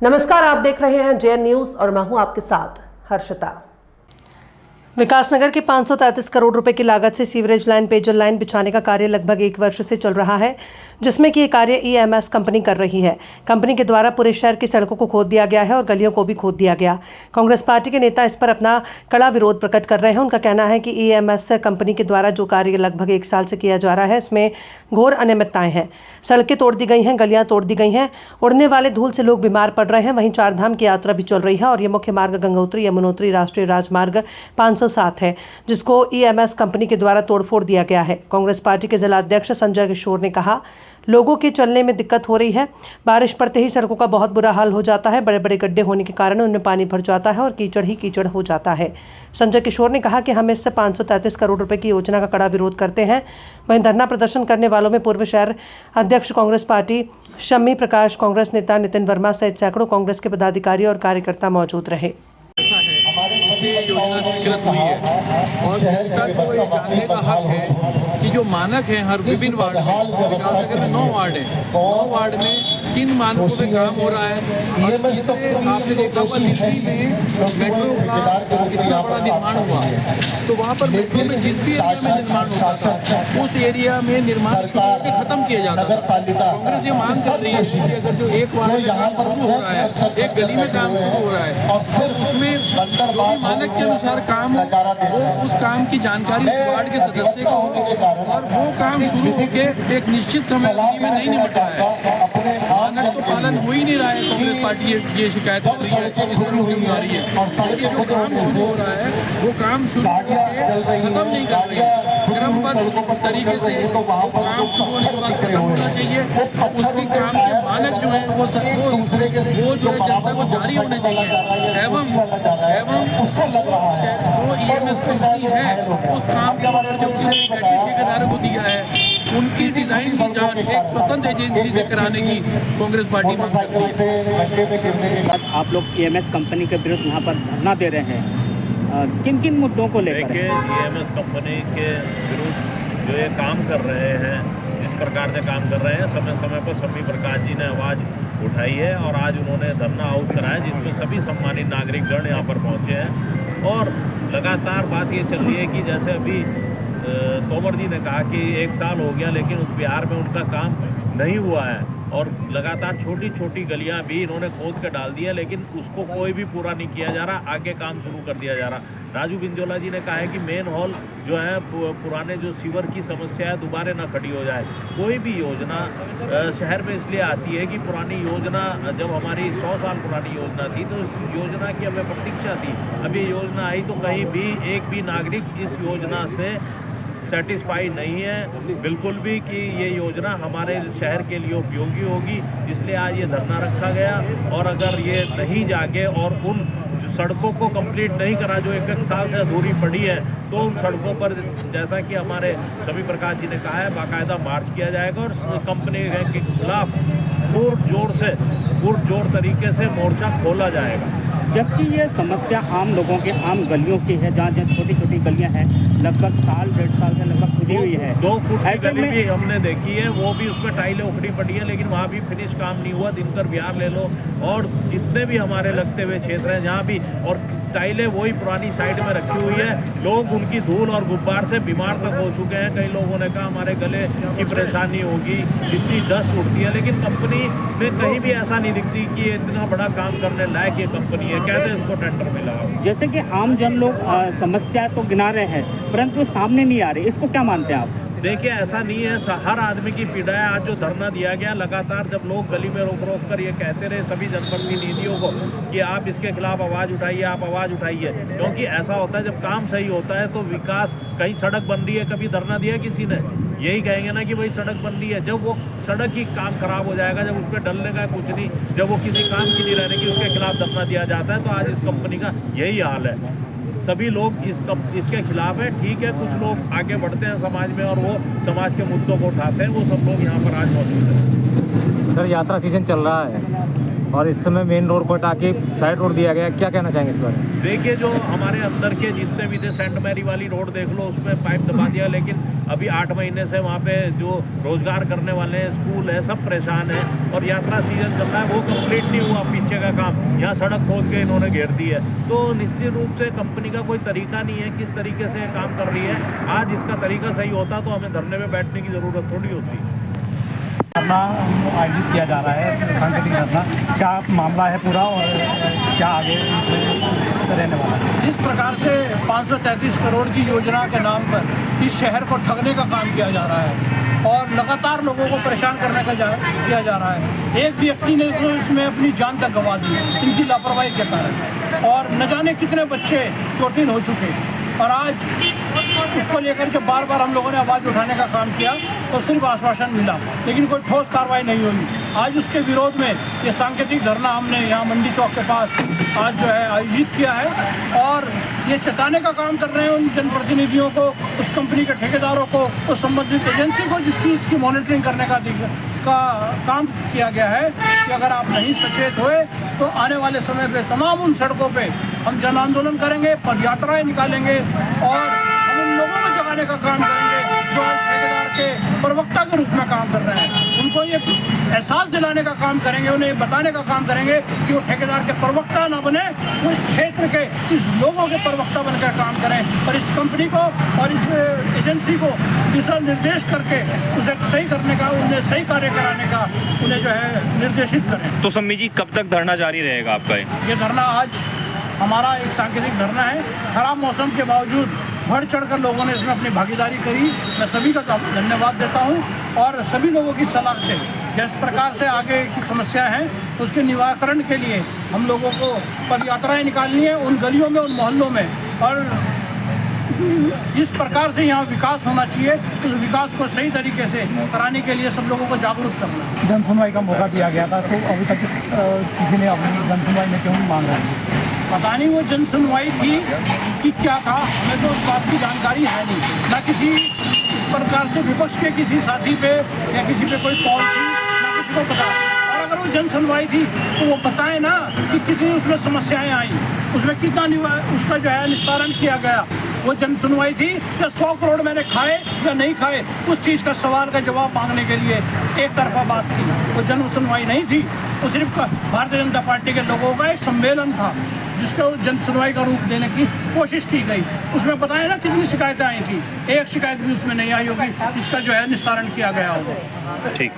नमस्कार, आप देख रहे हैं जेएन न्यूज और मैं हूं आपके साथ हर्षिता। विकासनगर के 533 करोड़ रुपए की लागत से सीवरेज लाइन, पेयजल लाइन बिछाने का कार्य लगभग 1 वर्ष से चल रहा है, जिसमें कि ये कार्य ईएमएस कंपनी कर रही है। कंपनी के द्वारा पूरे शहर की सड़कों को खोद दिया गया है और गलियों को भी खोद दिया गया। कांग्रेस पार्टी के नेता इस पर अपना कड़ा विरोध प्रकट कर रहे हैं। उनका कहना है कि ईएमएस कंपनी के द्वारा जो कार्य लगभग 1 साल से किया जा रहा है, इसमें घोर अनियमितताएं हैं। सड़कें तोड़ दी गई हैं, गलियां तोड़ दी गई हैं, उड़ने वाले धूल से लोग बीमार पड़ रहे हैं। वहीं चारधाम की यात्रा भी चल रही है और ये मुख्य मार्ग गंगोत्री यमुनोत्री राष्ट्रीय राजमार्ग 507 है, जिसको ईएमएस कंपनी के द्वारा तोड़फोड़ दिया गया है। कांग्रेस पार्टी के जिला अध्यक्ष संजय किशोर ने कहा, लोगों के चलने में दिक्कत हो रही है। बारिश पड़ते ही सड़कों का बहुत बुरा हाल हो जाता है। बड़े बड़े गड्ढे होने के कारण उनमें पानी भर जाता है और कीचड़ ही कीचड़ हो जाता है। संजय किशोर ने कहा कि हम इससे 533 करोड़ रुपए की योजना का कड़ा विरोध करते हैं। वहीं धरना प्रदर्शन करने वालों में पूर्व शहर अध्यक्ष कांग्रेस पार्टी शम्मी प्रकाश, कांग्रेस नेता नितिन वर्मा सहित सैकड़ों कांग्रेस के पदाधिकारी और कार्यकर्ता मौजूद रहे। योजना स्वीकृत हुई है और जनता को ये जानने का हक है कि जो मानक हैं हर विभिन्न वार्ड में, विकासनगर में 9 वार्ड हैं, 9 वार्ड में किन मानकों पे काम हो रहा है। और इससे आपने देखा होगा दिल्ली में मेट्रो का कितना बड़ा निर्माण हुआ, तो वहाँ पर मेट्रो में जिस भी एरिया में निर्माण होता था उस एरिया में निर्माण शुरू होकर खत्म किया जाता था। कांग्रेस ये मांग कर रही है कि अगर जो एक वार्ड में काम शुरू हो रहा है, एक गली में काम शुरू हो रहा है, और उसमें मानक के अनुसार काम हो, वो उस काम की जानकारी उस वार्ड के सदस्य को हो और वो काम शुरू होकर एक निश्चित समय में नहीं निपट रहा है। मानक तो पालन हो ही नहीं रहा है। कांग्रेस पार्टी ये शिकायत कर रही है कि इस पर मुहिम जारी है, लेकिन जो काम शुरू हो रहा है वो काम शुरू होकर खत्म नहीं कर रही है। क्रमबद्ध तरीके से वो काम शुरू होने के बाद खत्म होना चाहिए। उसकी काम के मानक जो है वो जो है जनता को जारी होने चाहिए। एवं जो ईएमएस कंपनी है उस काम के ऑर्डर जो ठेकेदारों को दिया है उनकी डिजाइन की जांच एक स्वतंत्र एजेंसी से कराने की कांग्रेस पार्टी मांग करती है। आप लोग ईएमएस कंपनी के विरुद्ध यहाँ पर धरना दे रहे हैं, किन किन मुद्दों को लेकर? ईएमएस कंपनी के विरुद्ध जो ये काम कर रहे हैं, इस प्रकार से काम कर रहे हैं, समय समय पर शम्मी प्रकाश जी ने आवाज़ उठाई है और आज उन्होंने धरना आउट कराया, जिसमें सभी सम्मानित नागरिकगण यहाँ पर पहुँचे हैं। और लगातार बात ये चल रही है कि जैसे अभी तोमर जी ने कहा कि 1 साल हो गया लेकिन उस बिहार में उनका काम नहीं हुआ है और लगातार छोटी छोटी गलियां भी इन्होंने खोद कर डाल दी है, लेकिन उसको कोई भी पूरा नहीं किया जा रहा, आगे काम शुरू कर दिया जा रहा। राजू बिंजोला जी ने कहा है कि मेन हॉल जो है पुराने जो सीवर की समस्या है दोबारा ना खड़ी हो जाए। कोई भी योजना शहर में इसलिए आती है कि पुरानी योजना, जब हमारी 100 साल पुरानी योजना थी तो इस योजना की हमें प्रतीक्षा थी। अब ये योजना आई तो कहीं भी एक भी नागरिक इस योजना से सेटिस्फाई नहीं है बिल्कुल भी कि ये योजना हमारे शहर के लिए उपयोगी होगी। इसलिए आज ये धरना रखा गया और अगर ये नहीं जागे और उन सड़कों को कंप्लीट नहीं करा जो 1 साल से अधूरी पड़ी है, तो उन सड़कों पर जैसा कि हमारे शम्मी प्रकाश जी ने कहा है बाकायदा मार्च किया जाएगा और कंपनी के खिलाफ पुरजोर तरीके से मोर्चा खोला जाएगा। जबकि ये समस्या आम लोगों के आम गलियों की है, जहाँ छोटी छोटी गलियां हैं, लगभग 1.5 साल से लगभग खुदी हुई है। 2 फुट की गली भी हमने देखी है, वो भी उसमें टाइलें उखड़ी पड़ी है, लेकिन वहाँ भी फिनिश काम नहीं हुआ। दिनकर बिहार ले लो और जितने भी हमारे लगते हुए क्षेत्र हैं जहाँ भी, और टाइलें वही पुरानी साइड में रखी हुई है। लोग उनकी धूल और गुब्बार से बीमार तक हो चुके हैं। कई लोगों ने कहा हमारे गले की परेशानी होगी, इतनी डस्ट उड़ती है, लेकिन कंपनी में कहीं भी ऐसा नहीं दिखती कि ये इतना बड़ा काम करने लायक ये कंपनी है। कैसे इसको टेंडर मिला? जैसे कि आम जन लोग समस्या तो गिना रहे हैं परंतु सामने नहीं आ रही, इसको क्या मानते हैं आप? देखिए ऐसा नहीं है, हर आदमी की पीड़ा है। आज जो धरना दिया गया, लगातार जब लोग गली में रोक रोक कर ये कहते रहे सभी जनप्रतिनिधियों को कि आप इसके खिलाफ आवाज़ उठाइए, आप आवाज़ उठाइए, क्योंकि ऐसा होता है जब काम सही होता है तो विकास, कहीं सड़क बन रही है, कभी धरना दिया किसी ने? यही कहेंगे ना कि भाई सड़क बन रही है। जब वो सड़क ही काम खराब हो जाएगा, जब उस पर डलने का कुछ नहीं, जब वो किसी काम की नहीं रहने की, उसके खिलाफ धरना दिया जाता है। तो आज इस कंपनी का यही हाल है। सभी लोग इसके खिलाफ है। ठीक है, कुछ लोग आगे बढ़ते हैं समाज में और वो समाज के मुद्दों को उठाते हैं, वो सब लोग यहाँ पर आज मौजूद हैं। सर, यात्रा सीजन चल रहा है, और इस समय मेन रोड को हटा के साइड रोड दिया गया, क्या कहना चाहेंगे इस बारे में? देखिए, जो हमारे अंदर के जितने भी थे, सेंट मैरी वाली रोड देख लो, उसमें पाइप दबा दिया, लेकिन अभी 8 महीने से वहाँ पे जो रोजगार करने वाले हैं, स्कूल है, सब परेशान है और यात्रा सीजन चल रहा है, वो कंप्लीट नहीं हुआ पीछे का काम। यहाँ सड़क खोद के इन्होंने घेर दी है। तो निश्चित रूप से कंपनी का कोई तरीका नहीं है किस तरीके से काम कर रही है। आज इसका तरीका सही होता तो हमें धरने में बैठने की ज़रूरत थोड़ी होती। धरना आयोजित किया जा रहा है, सांकेतिक धरना, क्या मामला है पूरा और क्या आगे रहने वाला है? इस प्रकार से 533 करोड़ की योजना के नाम पर इस शहर को ठगने का काम किया जा रहा है और लगातार लोगों को परेशान करने का किया जा रहा है। एक व्यक्ति ने तो इसमें अपनी जान तक गंवा दी इनकी लापरवाही के कारण, और न जाने कितने बच्चे चोटिल हो चुके। और आज उसको लेकर के बार बार हम लोगों ने आवाज़ उठाने का काम किया तो सिर्फ आश्वासन मिला, लेकिन कोई ठोस कार्रवाई नहीं हुई। आज उसके विरोध में ये सांकेतिक धरना हमने यहाँ मंडी चौक के पास आज जो है आयोजित किया है और ये चटाने का काम कर रहे हैं उन जनप्रतिनिधियों को, उस कंपनी के ठेकेदारों को, उस संबंधित एजेंसी को जिसकी इसकी मॉनिटरिंग करने का काम किया गया है कि अगर आप नहीं सचेत हुए तो आने वाले समय पे तमाम उन सड़कों पे हम जन आंदोलन करेंगे, पद यात्राएँ निकालेंगे और हम उन लोगों को जगाने का काम करेंगे जो आज ठेकेदार के प्रवक्ता के रूप में काम कर रहे हैं। उनको ये एहसास दिलाने का काम करेंगे, उन्हें बताने का काम करेंगे कि वो ठेकेदार के प्रवक्ता ना बने, वो इस क्षेत्र के इस लोगों के प्रवक्ता बनकर काम करें और इस कंपनी को और इस एजेंसी को दिशा निर्देश करके उसे सही करने का, उन्हें सही कार्य कराने का उन्हें जो है निर्देशित करें। तो सम्मी जी, कब तक धरना जारी रहेगा आपका? ये धरना आज हमारा एक सांकेतिक धरना है। खराब मौसम के बावजूद बढ़ चढ़कर लोगों ने इसमें अपनी भागीदारी करी, मैं सभी का धन्यवाद देता हूँ और सभी लोगों की सलाह से जिस प्रकार से आगे की समस्या है उसके निवारण के लिए हम लोगों को पद यात्राएँ निकालनी है उन गलियों में, उन मोहल्लों में, और जिस प्रकार से यहाँ विकास होना चाहिए उस विकास को सही तरीके से कराने के लिए सब लोगों को जागरूक करना। जन सुनवाई का मौका दिया गया था तो अभी तक किसी ने अपनी जन सुनवाई में क्यों नहीं मांग रहे हैं? पता नहीं वो जन सुनवाई थी कि क्या था, हमें तो उस बात की जानकारी है नहीं। ना किसी प्रकार से विपक्ष के किसी साथी पे या किसी पे कोई कॉल थी, ना किसी को पता। और अगर वो जन सुनवाई थी तो वो बताए ना कि कितनी उसमें समस्याएं आई, उसमें कितना उसका जो है निस्तारण किया गया। वो जन सुनवाई थी या 100 करोड़ मैंने खाए या नहीं खाए, उस चीज़ का सवाल का जवाब मांगने के लिए एक तरफा बात थी। वो जन सुनवाई नहीं थी, वो सिर्फ भारतीय जनता पार्टी के लोगों का एक सम्मेलन था जिसको जन सुनवाई का रूप देने की कोशिश की गई। उसमें बताया ना कितनी शिकायतें आई थी, एक शिकायत भी उसमें नहीं आई होगी जिसका जो है निस्तारण किया गया होगा। ठीक।